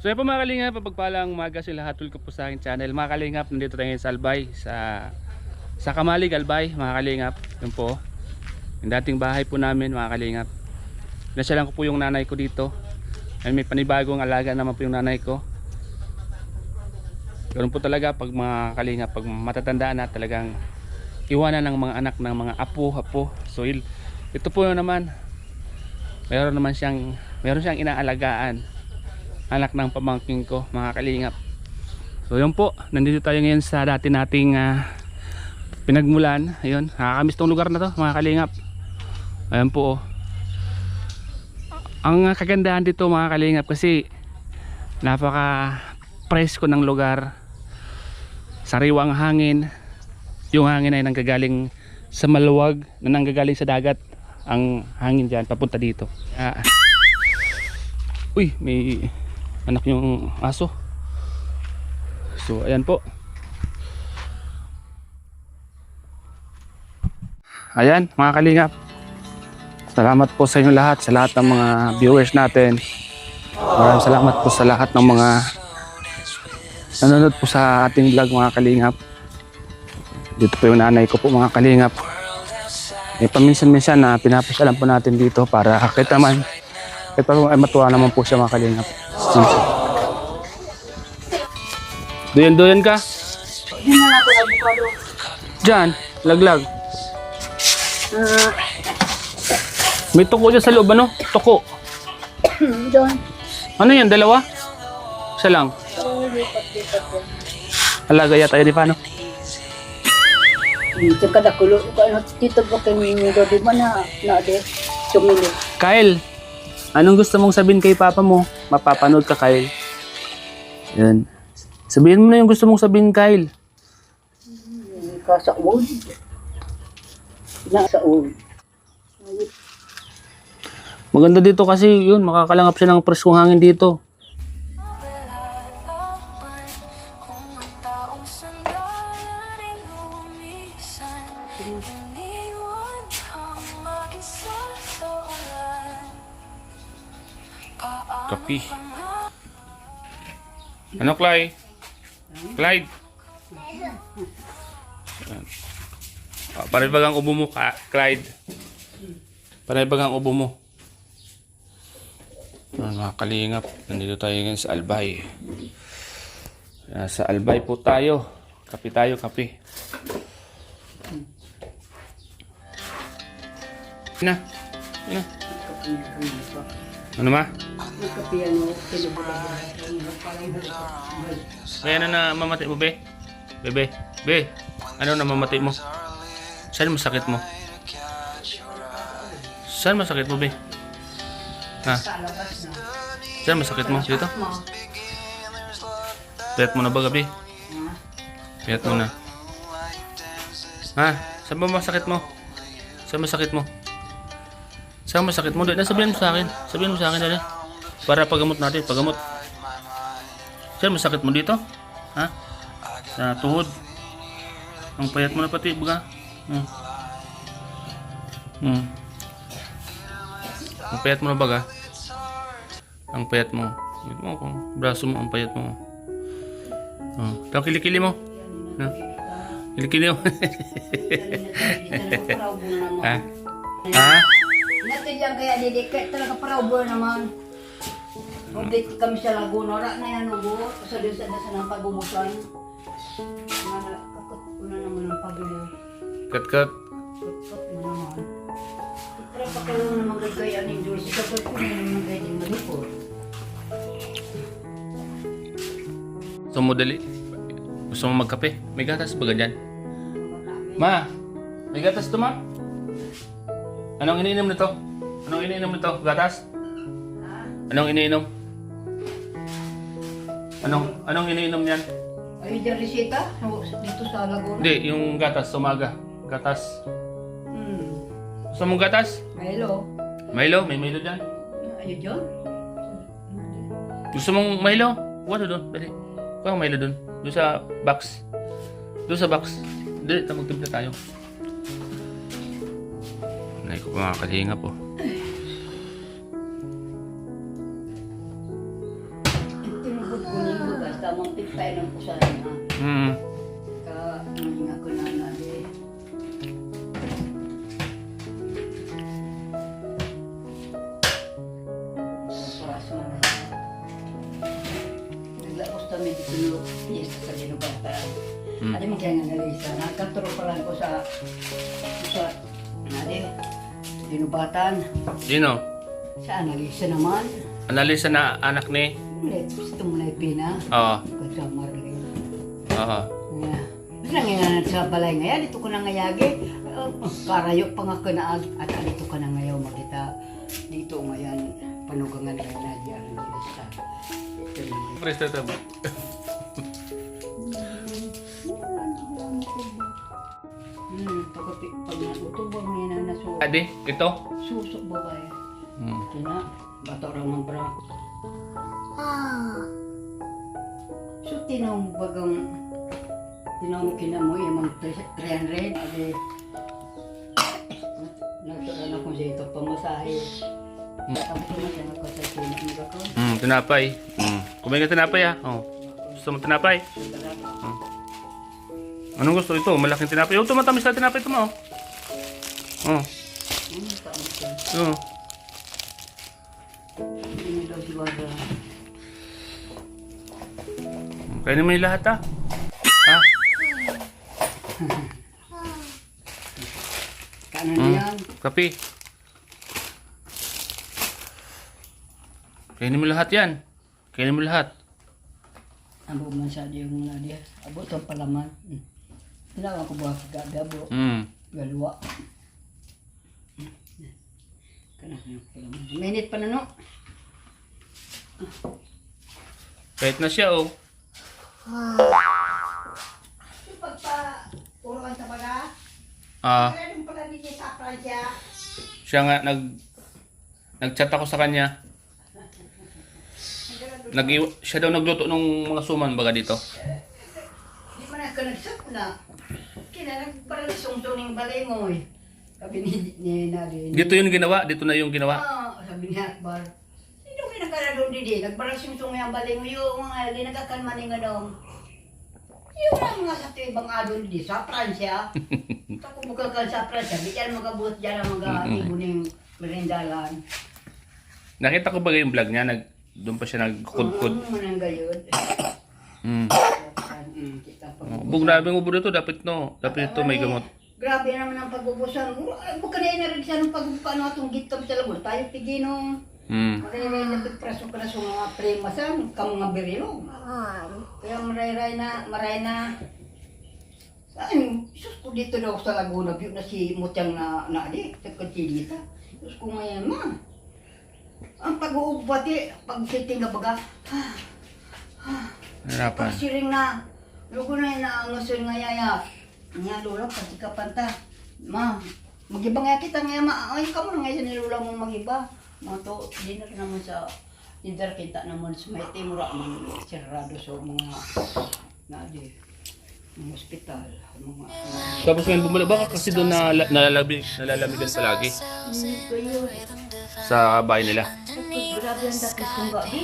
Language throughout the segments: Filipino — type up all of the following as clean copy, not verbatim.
So yun po mga kalingap, pagpalang umaga sila hatol ko po sa aking channel. Mga kalingap, nandito tayo ngayon sa Albay, sa Kamalig, Albay, mga kalingap. Yun po, yung dating bahay po namin mga kalingap. Nasyalan ko po yung nanay ko dito. Ay, may panibagong alaga naman po yung nanay ko. Ganoon po talaga pag mga kalingap, pag matatanda na talagang iwanan ng mga anak ng mga apo. So ito po naman, meron siyang inaalagaan, anak ng pamangkin ko mga kalingap. So yun po, nandito tayo ngayon sa dati nating pinagmulan. Ayun, nakakamiss tong lugar na to mga kalingap. Ayun po, ang kagandahan dito mga kalingap kasi napaka presko ng lugar, sariwang hangin. Yung hangin ay nanggagaling sa maluwag, na nanggagaling sa dagat. Ang hangin dyan papunta dito. Uy, may anak yung aso. So ayan po, ayan mga kalingap, salamat po sa inyo lahat, sa lahat ng mga viewers natin. Maraming salamat po sa lahat ng mga nanonood po sa ating vlog mga kalingap. Dito po yung nanay ko po mga kalingap. Paminsan-minsan na pinapasyalan po natin dito para kahit naman ay matuwa naman po siya mga kalingap. Doyan ka? Hindi na ako avocado. Diyan, laglag. May tuko dyan sa loob, ano? Tuko. Doon. Ano yan, dalawa? Isa lang. Lipat-lipat yan. Alaga yata yun, di pa, no? Dito ka na kulo. Dito ba kayo nito? Di ba na de? Tumili. Kyle, anong gusto mong sabihin kay papa mo? Mapapanood ka, Kyle. Yan. Sabihin mo na yung gusto mong sabihin, Kyle. Kasaul. Nasaul. Maganda dito kasi yun, makakalangap siya ng preskong hangin dito. Kapi. Ano, Clyde? Clyde? Paribagang ubo mo, Clyde. Paribagang ubo mo. Mga kalingap, nandito tayo ngayon sa Albay. Sa Albay po tayo. Kape tayo, kape. Na. Ano? Ano ma? May ano na mamatay mo, be? Bebe, be, ano na mamatay mo? Saan masakit mo? Saan masakit mo, be? Ha? Saan masakit mo? Dito? Piyat mo na ba, gabi? Piyat mo na. Ha? Saan ba masakit mo? Saan masakit mo? Saan masakit mo? Dahil sabihin mo sa akin. Sabihin mo sa akin, dali. Para pagamot natin, pagamot. Saan masakit mo dito? Ha? Sa tuhod. Ang payat mo na pati, baga. Ang payat mo na baga. Ang payat mo. Ito mo kung braso mo, ang payat mo. Ito, kilikili mo. Kilikili mo. Ha? Ha? Natin yan kaya didikit talaga para ubor naman. Update kami sa Laguna. Ora na yan ubo. Sa doon sa ng pagumusan. Kakot ko na naman ang pagilo. Kat-kat. Kakot mo naman. Para pa kayo naman gagaya ng Diyos. Kakot ko na naman gagaya ng malipot. So mo dali. Gusto mo magkape? May gatas ba ganyan? Ma! May gatas to, ma? Anong iniinom nito? Anong iniinom nito? Gatas? Anong iniinom? Anong iniinom niyan? Ay, dyan resita? Dito sa Laguna? Hindi, yung gatas, umaga. Gatas. Gusto mong gatas? Milo. Milo? May Milo dyan? Ayun dyan? Gusto mong Milo? Wala doon, dali. Kuha ang Milo doon. Doon sa box. Doon sa box. Dali, magtimpla tayo. Nay ko pa mga kalinga po. tamang piktay ng kusan na. Mm. Nga ko na nali. Paras mo na. Naglakos kami dito no, yes, sa Ginubata. Adi mo kaya nga nalisa. Nakaturo pa lang ko sa nali, Ginubatan. Sino? Sa analisa naman. Analisa na anak ni? Gusto mo na ipina. Oo. Sa Marlene. Oo. Yeah. Basta ngayon sa balay ngayon, dito ko na ngayagi. Karayo pa nga ka na at dito ka na ngayon makita. Dito ngayon, panugangan ka na diyan. Presto ito ba? Pag natutubang ngayon na naso. Adi, ito? Susok babae. Kina, bato raw ng bra. So, tinawag bagang kina mo yung mga 300. Adi, nagturan ako sa ito, pamasahe. Tapos naman ako sa tinawag ako. Tinapay. Kumain ka tinapay ah. Oh. Gusto mo tinapay? Anong gusto ito? Malaking tinapay. Oh, tumatamis na tinapay ito mo. Oh. Oh. Hindi daw si Bada. Kainin mo yung lahat ah. Ha? Kanan yan. Kape. Kainin mo lahat yan. Kainin mo lahat. Abo man sa diyo muna dia. Abo to palaman. Tinawa ko buhat gabo. Galwa. Kana yung palaman. Minute pa na no. Kahit na siya oh. Pagpa puro ka sa baga. Ah, Kaya pala din sa Pransya. siya nga nag-chat ako sa kanya. Siya daw nagluto ng mga suman baga dito. Di man ako nagsap na. Kina nagparalisong-song ng balay mo eh. Sabi ni Nari. Dito yung ginawa, dito na yung ginawa. Sabi ni Akbar. Hindi ko nagkaradong didi. Nagparalisong-song yung balay mo yung mga linagakalman nga daw. Yung mga sa ibang adon di sa Pransya. Ako bukakal sa Pransya. Di yan magabot dyan ang mga ibuning merindalan. Nakita ko ba yung vlog niya? Doon pa siya nagkudkod. Ano man ang gayod. Bug grabe ng ubo dito, dapat ito may gamot. Grabe naman ang pagbubusan. Buka na yun na rin siya ng pagbubukan atong gitom sa lagot. Tayo piginong. Maray-ray na pagpraso ka na sa mga premasan, ka mga birilo. Kaya maray na. Saan? Sus ko dito daw sa Laguna, biyo na si Mutyang na adi, sa Kutsilita. Sus ko ngayon ma. Ang pag-uubati, pag-sitting na baga. Harapan. Pagsiring na. Lugo na yun na ang ngayon nga yaya. Nga lula, pati ka panta. Ma, mag-iba nga kita nga ma. Ay, ka mo na ngayon nilula mong mag-iba. Mga to, di na rin naman sa leader kita naman sa may timura man sirado sa mga nadi, mga ospital, mga Tapos ngayon bumalik, baka kasi doon nalalamigan palagi sa bahay nila. grabe ang dapat kong gabi.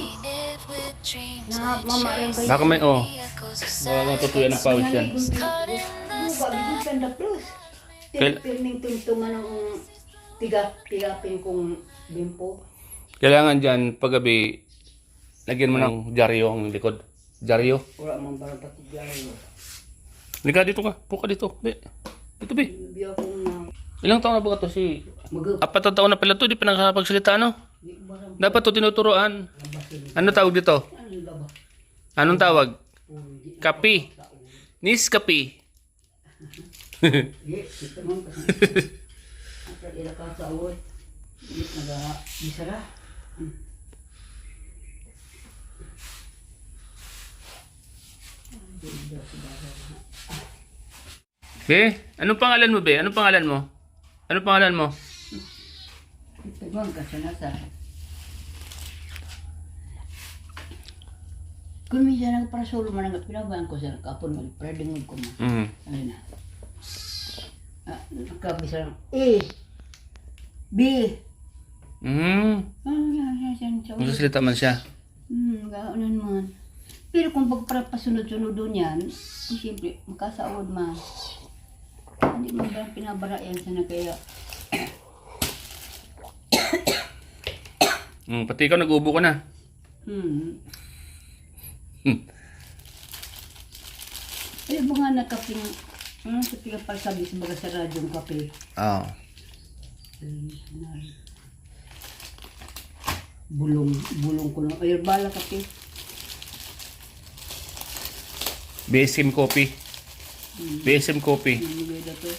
Na mama yung bayi. Baka may, baka natutuyan ng pawis yan. Gabi ka na plus. Pirming tuntuman ng tigapin kong bimpo. Kailangan dyan, paggabi, lagyan mo ng dyaryo ang likod. Dyaryo. Wala mong barang pati dyan. Halika dito ka. Puka dito. Dito, be. Biya kong na. Ilang taon na ba ito si... Mag- 4 taon na pala ito, di pa nakakapagsalita, ano? Dapat ito tinuturoan. Ano tawag dito? Anong tawag? Kapi. Nis kapi. Yes, ito man kasi. At ila ka sa awot. Nag-isara. Be, anong pangalan mo, be? Anong pangalan mo? Anong pangalan mo? Ito man kasi nasa. Kung minsan nagparasolo man ang pinabayaan ko sa kapon mo, pwedeng ko mo. Ayun na. Nakabisa lang. A. B. Yan. Magsasalita man siya. Gano'n man. Pero kung pagpasunod-sunod doon yan, siyempre, makasaod ma. Hindi mo ba pinabara yan sana kaya. Pati ikaw nag-ubo ko na. Eh, bunga na kaping, sa pinapalsabi sa mga sa radyong kape. Oo. Bulong ko lang. Ay, bala kape. BSM Coffee. BSM Coffee. Hindi dito.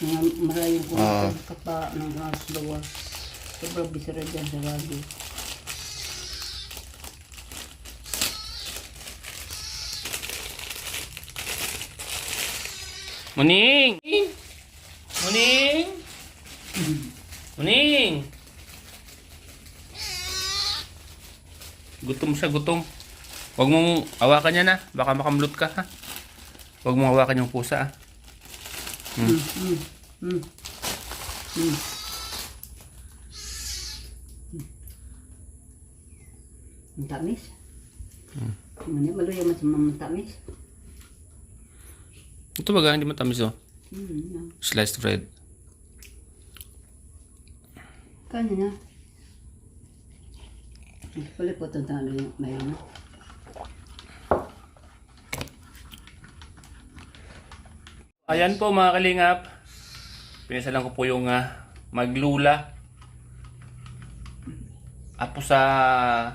Mga marayong ko kapa ng alas bawa. Sobrang bisara dyan sa radyo. Muning! Muning! Muning! Gutom siya, gutom. Huwag mong hawakan yan, ha. Baka makamlot ka, ha. Huwag mong hawakan yung pusa, ha. Ang tamis. Maluya man sa mga tamis. Ito baga, hindi matamis, oh. Yeah. Sliced bread. Kanya na. Ito pala po itong talo yung mayon na. Ayan po mga kalingap. Pinasalan ko po yung maglula. Apo sa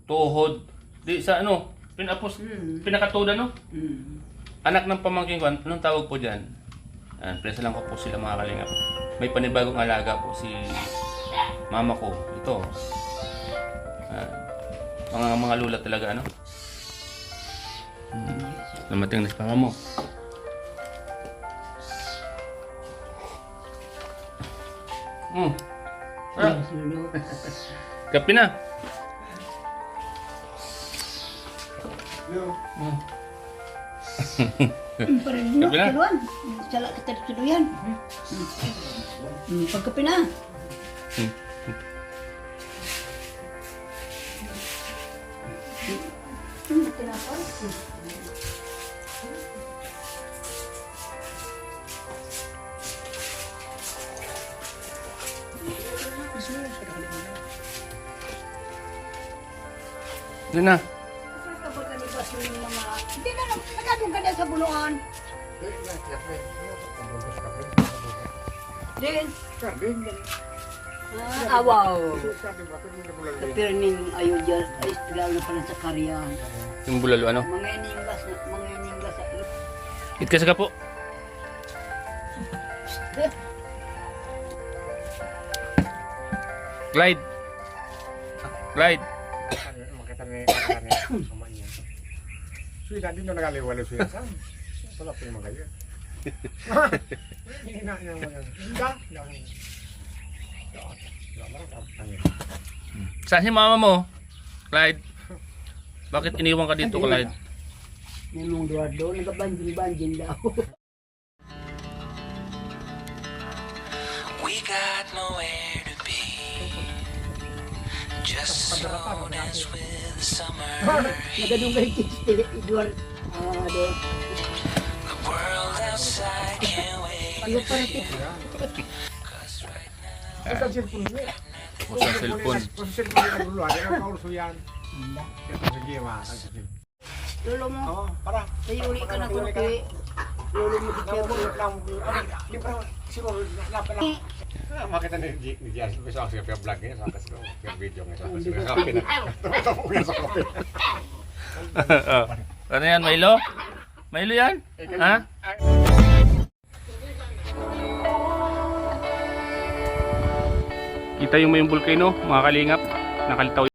tuhod. Di sa ano, pinapos, pinakatuda, no? Anak ng pamangkin ko, anong tawag po dyan? Pinasalan ko po sila mga kalingap. May panibagong alaga po si mama ko. Ito. Mga lula talaga, ano? Namating na si papa mo. Kape na. Parang nyo, kiluan. Sala kita dito yan. Pagkape na. Tinapay. Hindi na. Hindi na, masyadong ganda sa buluan. Din. Awaw. Pero ning ayaw dyan, ay lalo na pala sa karyan. Yung bulalo, ano? Mga ininggas sa Eat ka sa kapo. Clyde. Clyde. Makita ni sama niya. Sudah din na nagaliwala siya. Wala pa yung magaya. Hindi na niya mga. Saan si mama mo? Clyde. Bakit iniwan ka dito, Clyde? May mong duwado, nagabanjing-banjing daw. We got nowhere to be. Just slow dance with the summer heat. Nagadong kay Kistili, Edward. The world outside can't wait. Ayaw pa rin. 'Cause right now Ito ang cellphone niya. O sa cellphone. Kung cellphone niya dulu, ada yang kaurus yan. Sige, ma. Lolo mo, Oh, para. sayuri ka na ko kay lolo mo di kaya mo. Di pa siguro dapat lang. Makita ni Jazz besok siya vlog niya sa kasi video niya sa kasi kape na. Tapos niya sa kape. Ano yan, Milo? Milo yan? Ha? Kita yung may volcano, mga kalingap. Nakalitaw.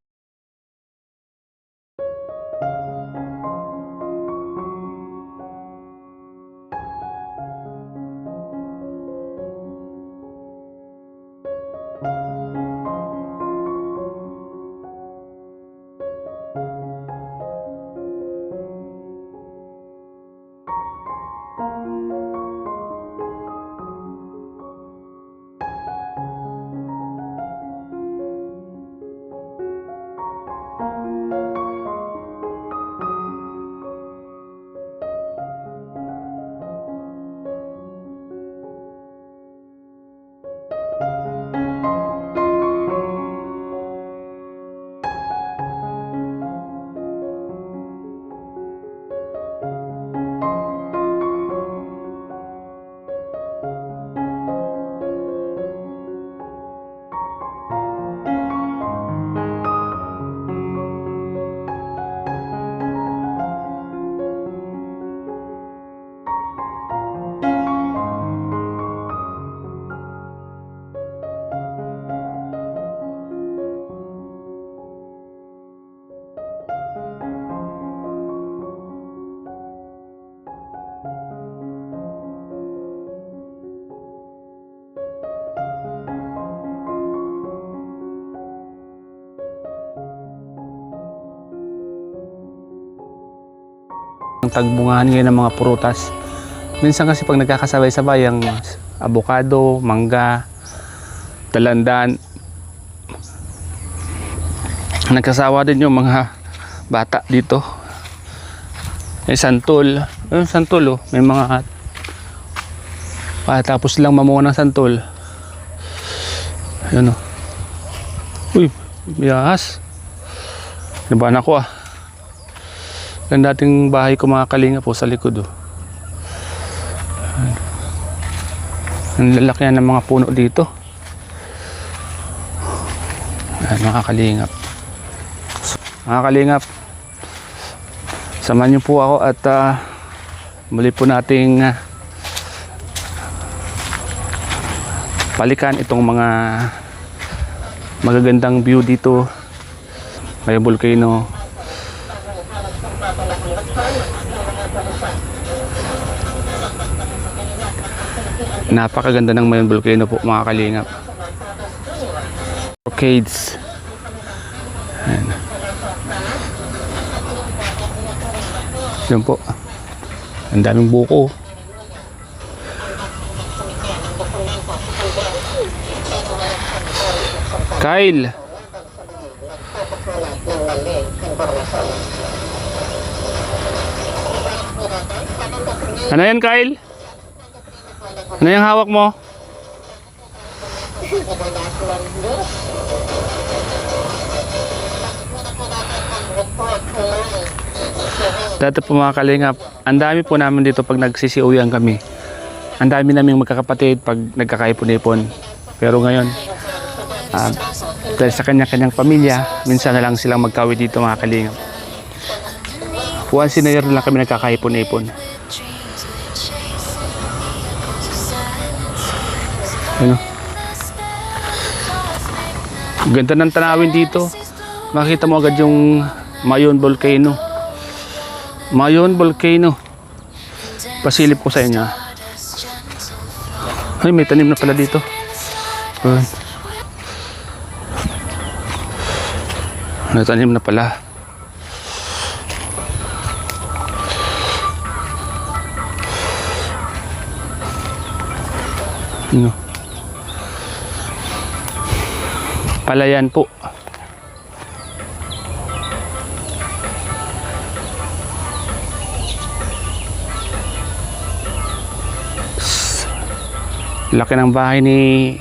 Ang tagbungahan ngayon ng mga prutas. Minsan kasi pag nagkakasabay-sabay ang avocado, mangga, dalandan, nagkasawa din yung mga bata dito. May santol. Yung santol oh, may mga tapos lang mamunga ng santol. Ayun oh. Uy, biyahas. Nabahan ako ah. Yung dating bahay ko mga kalinga po sa likod oh. Ang lalaki ng mga puno dito. Ayan, mga kalingap. Mga kalingap, samahan niyo po ako at muli po nating balikan itong mga magagandang view dito. May volcano. Napakaganda ng Mayon Volcano po mga kalingap. Orchids. Ayan. Yan po. Ang daming buko. Kyle. Ano yan, Kyle? Ano yung hawak mo? Dati po mga kalingap, ang dami po namin dito pag nagsisiuwian kami. Ang dami naming magkakapatid pag nagkakaipon-ipon. Pero ngayon, dahil sa kanya-kanyang pamilya, minsan na lang silang magkawi dito mga kalingap. Once in a year lang kami nagkakaipon-ipon. Ano? Ganda ng tanawin dito. Makita mo agad yung Mayon Volcano. Mayon Volcano. Pasilip ko sa inyo. Ay, may tanim na pala dito. May tanim na pala. Ano? Palayan po. Laki ng bahay ni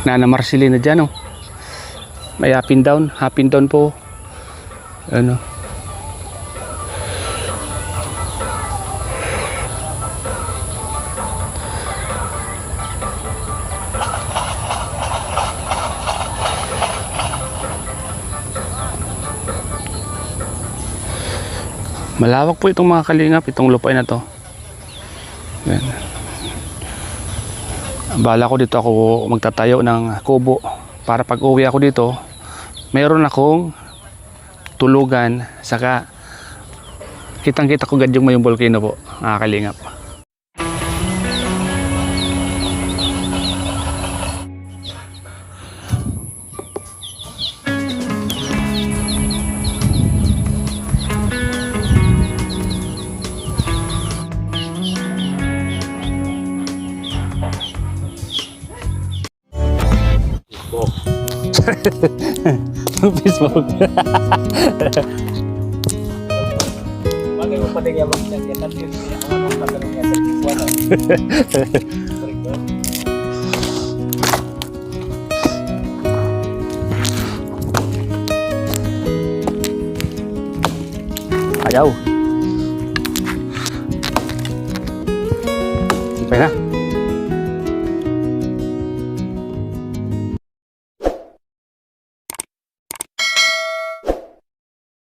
Nana Marcelina dyan oh. May up and down po. Ano? Malawak po itong mga kalingap, itong lupain na to. Yan. Bala ko dito ako magtatayo ng kubo para pag uwi ako dito, mayroon akong tulugan, saka kitang-kita ko agad yung Mayon Volcano po, mga kalingap. Facebook. Bagay mo pati yung magkakita at yun, ako ang pagkaroon niya sa Tijuana. Ayaw. Okay na.